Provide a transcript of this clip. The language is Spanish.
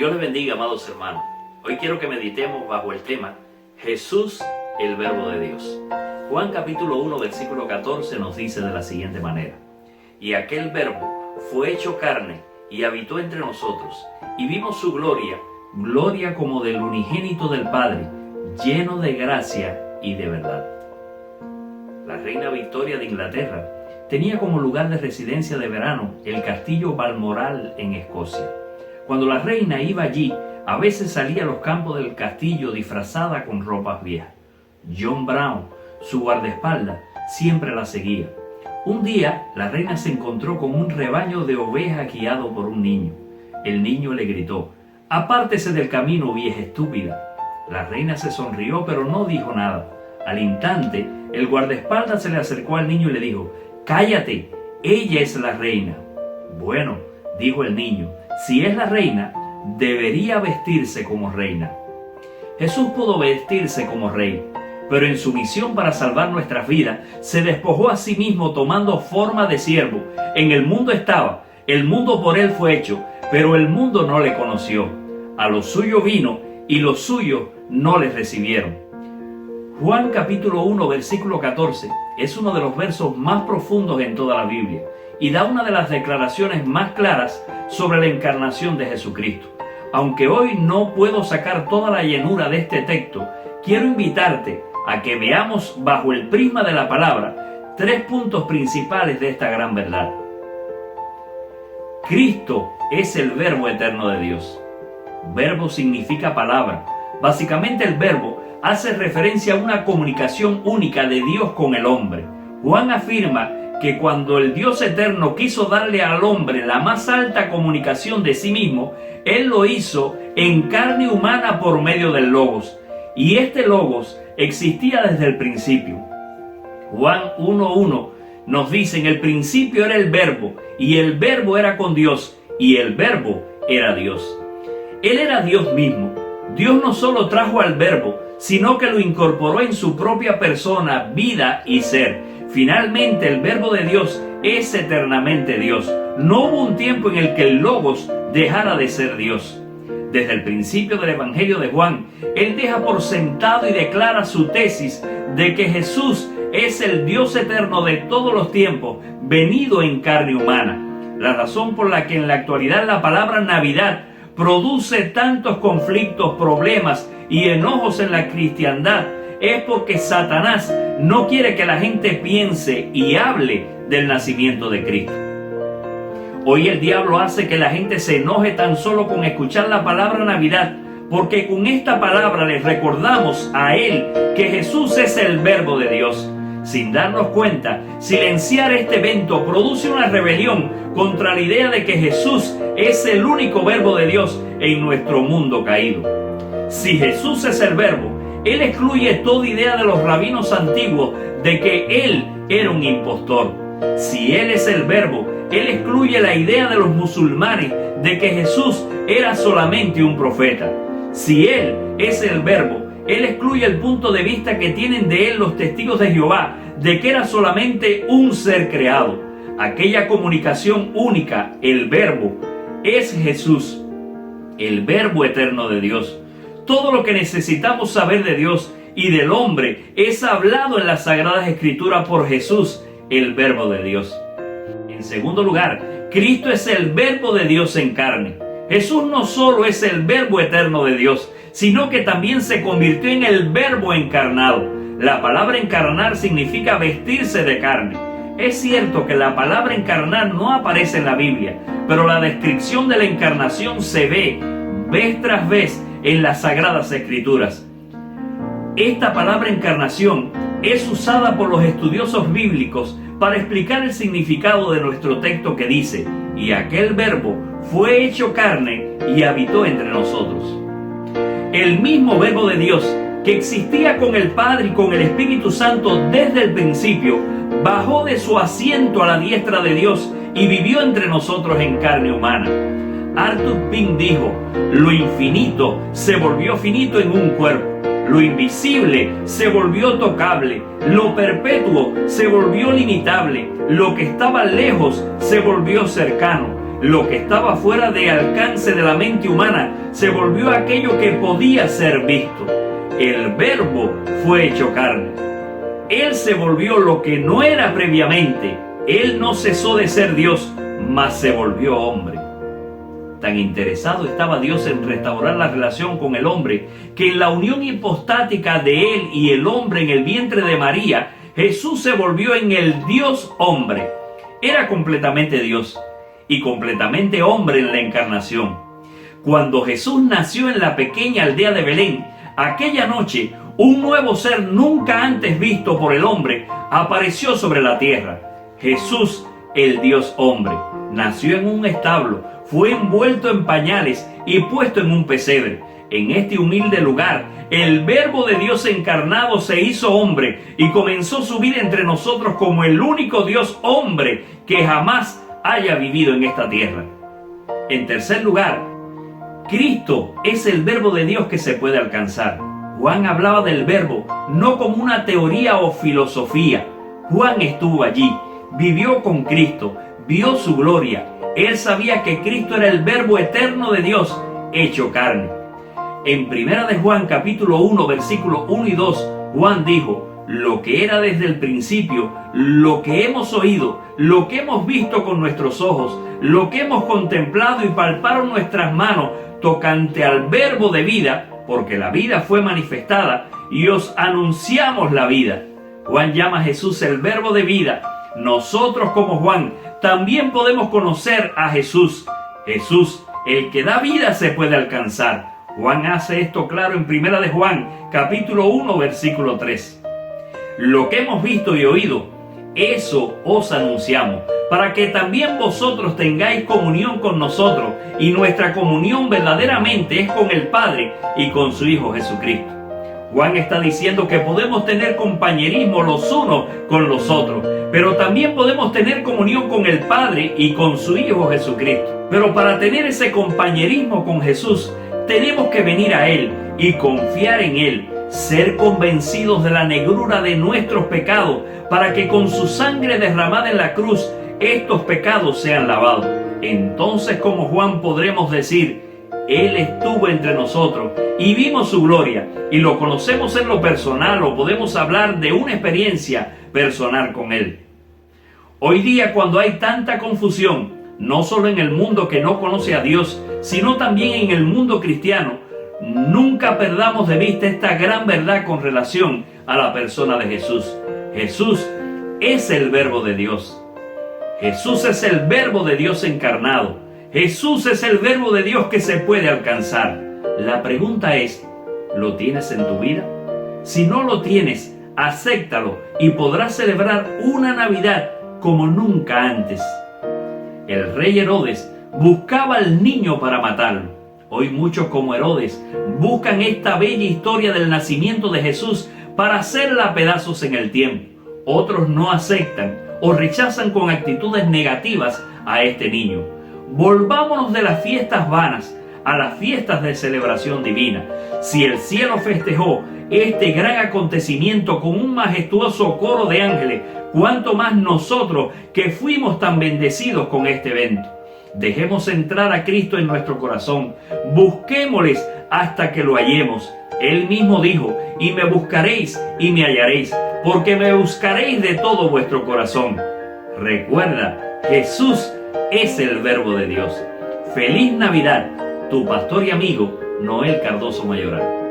Dios les bendiga, amados hermanos. Hoy quiero que meditemos bajo el tema Jesús, el Verbo de Dios. Juan capítulo 1, versículo 14 nos dice de la siguiente manera: y aquel Verbo fue hecho carne y habitó entre nosotros, y vimos su gloria, gloria como del unigénito del Padre, lleno de gracia y de verdad. La reina Victoria de Inglaterra tenía como lugar de residencia de verano el castillo Balmoral en Escocia. Cuando la reina iba allí, a veces salía a los campos del castillo disfrazada con ropas viejas. John Brown, su guardaespaldas, siempre la seguía. Un día, la reina se encontró con un rebaño de ovejas guiado por un niño. El niño le gritó: «Apártese del camino, vieja estúpida». La reina se sonrió, pero no dijo nada. Al instante, el guardaespaldas se le acercó al niño y le dijo: «Cállate, ella es la reina». «Bueno», dijo el niño, «si es la reina, debería vestirse como reina». Jesús pudo vestirse como rey, pero en su misión para salvar nuestras vidas, se despojó a sí mismo tomando forma de siervo. En el mundo estaba, el mundo por él fue hecho, pero el mundo no le conoció. A lo suyo vino, y los suyos no le recibieron. Juan capítulo 1, versículo 14 es uno de los versos más profundos en toda la Biblia y da una de las declaraciones más claras sobre la encarnación de Jesucristo. Aunque hoy no puedo sacar toda la llenura de este texto, quiero invitarte a que veamos bajo el prisma de la palabra 3 puntos principales de esta gran verdad. Cristo es el Verbo eterno de Dios. Verbo significa palabra. Básicamente el verbo hace referencia a una comunicación única de Dios con el hombre. Juan afirma que cuando el Dios eterno quiso darle al hombre la más alta comunicación de sí mismo, Él lo hizo en carne humana por medio del Logos. Y este Logos existía desde el principio. Juan 1:1 nos dice: en el principio era el Verbo, y el Verbo era con Dios, y el Verbo era Dios. Él era Dios mismo. Dios no solo trajo al Verbo, sino que lo incorporó en su propia persona, vida y ser. Finalmente, el Verbo de Dios es eternamente Dios. No hubo un tiempo en el que el Logos dejara de ser Dios. Desde el principio del Evangelio de Juan, él deja por sentado y declara su tesis de que Jesús es el Dios eterno de todos los tiempos, venido en carne humana. La razón por la que en la actualidad la palabra Navidad produce tantos conflictos, problemas y enojos en la cristiandad es porque Satanás no quiere que la gente piense y hable del nacimiento de Cristo. Hoy el diablo hace que la gente se enoje tan solo con escuchar la palabra Navidad, porque con esta palabra les recordamos a Él que Jesús es el Verbo de Dios. Sin darnos cuenta, silenciar este evento produce una rebelión contra la idea de que Jesús es el único Verbo de Dios en nuestro mundo caído. Si Jesús es el Verbo, Él excluye toda idea de los rabinos antiguos de que Él era un impostor. Si Él es el Verbo, Él excluye la idea de los musulmanes de que Jesús era solamente un profeta. Si Él es el Verbo, Él excluye el punto de vista que tienen de Él los testigos de Jehová, de que era solamente un ser creado. Aquella comunicación única, el Verbo, es Jesús, el Verbo eterno de Dios. Todo lo que necesitamos saber de Dios y del hombre es hablado en las Sagradas Escrituras por Jesús, el Verbo de Dios. En segundo lugar, Cristo es el Verbo de Dios en carne. Jesús no solo es el Verbo eterno de Dios, sino que también se convirtió en el Verbo encarnado. La palabra encarnar significa vestirse de carne. Es cierto que la palabra encarnar no aparece en la Biblia, pero la descripción de la encarnación se ve, vez tras vez, en las Sagradas Escrituras. Esta palabra encarnación es usada por los estudiosos bíblicos para explicar el significado de nuestro texto que dice: y aquel Verbo fue hecho carne y habitó entre nosotros. El mismo Verbo de Dios que existía con el Padre y con el Espíritu Santo desde el principio, bajó de su asiento a la diestra de Dios y vivió entre nosotros en carne humana. Arthur Pink dijo: lo infinito se volvió finito en un cuerpo. Lo invisible se volvió tocable, lo perpetuo se volvió limitable, lo que estaba lejos se volvió cercano, Lo que estaba fuera de alcance de la mente humana se volvió aquello que podía ser visto. El Verbo fue hecho carne. Él se volvió lo que no era previamente. Él no cesó de ser Dios, mas se volvió hombre. Tan interesado estaba Dios en restaurar la relación con el hombre, que en la unión hipostática de Él y el hombre en el vientre de María, Jesús se volvió en el Dios hombre. Era completamente Dios y completamente hombre en la encarnación. Cuando Jesús nació en la pequeña aldea de Belén, aquella noche, un nuevo ser nunca antes visto por el hombre apareció sobre la tierra. Jesús, el Dios hombre, nació en un establo, fue envuelto en pañales y puesto en un pesebre. En este humilde lugar, el Verbo de Dios encarnado se hizo hombre y comenzó su vida entre nosotros como el único Dios hombre que jamás haya vivido en esta tierra. En tercer lugar, Cristo es el Verbo de Dios que se puede alcanzar. Juan hablaba del Verbo no como una teoría o filosofía. Juan estuvo allí, vivió con Cristo, vio su gloria. Él sabía que Cristo era el Verbo eterno de Dios hecho carne. En 1 de Juan capítulo 1 versículos 1 y 2, Juan dijo: lo que era desde el principio, lo que hemos oído, lo que hemos visto con nuestros ojos, lo que hemos contemplado y palparon nuestras manos tocante al Verbo de vida, porque la vida fue manifestada y os anunciamos la vida. Juan llama a Jesús el Verbo de vida. Nosotros como Juan también podemos conocer a Jesús. Jesús, el que da vida, se puede alcanzar. Juan hace esto claro en 1 de Juan, capítulo 1, versículo 3. Lo que hemos visto y oído, eso os anunciamos, para que también vosotros tengáis comunión con nosotros, y nuestra comunión verdaderamente es con el Padre y con su Hijo Jesucristo. Juan está diciendo que podemos tener compañerismo los unos con los otros, pero también podemos tener comunión con el Padre y con su Hijo Jesucristo. Pero para tener ese compañerismo con Jesús, tenemos que venir a Él y confiar en Él, ser convencidos de la negrura de nuestros pecados, para que con su sangre derramada en la cruz, estos pecados sean lavados. Entonces, como Juan, podremos decir: Él estuvo entre nosotros y vimos su gloria, y lo conocemos en lo personal, o podemos hablar de una experiencia personal con Él. Hoy día, cuando hay tanta confusión, no solo en el mundo que no conoce a Dios, sino también en el mundo cristiano, nunca perdamos de vista esta gran verdad con relación a la persona de Jesús. Jesús es el Verbo de Dios. Jesús es el Verbo de Dios encarnado. Jesús es el Verbo de Dios que se puede alcanzar. La pregunta es: ¿lo tienes en tu vida? Si no lo tienes, acéptalo y podrás celebrar una Navidad como nunca antes. El rey Herodes buscaba al niño para matarlo. Hoy muchos, como Herodes, buscan esta bella historia del nacimiento de Jesús para hacerla a pedazos en el tiempo. Otros no aceptan o rechazan con actitudes negativas a este niño. Volvámonos de las fiestas vanas a las fiestas de celebración divina. Si el cielo festejó este gran acontecimiento con un majestuoso coro de ángeles, cuánto más nosotros que fuimos tan bendecidos con este evento. Dejemos entrar a Cristo en nuestro corazón. Busquémosles hasta que lo hallemos. Él mismo dijo: y me buscaréis y me hallaréis, porque me buscaréis de todo vuestro corazón. Recuerda, Jesús es el Verbo de Dios. Feliz Navidad, tu pastor y amigo Noel Cardoso Mayoral.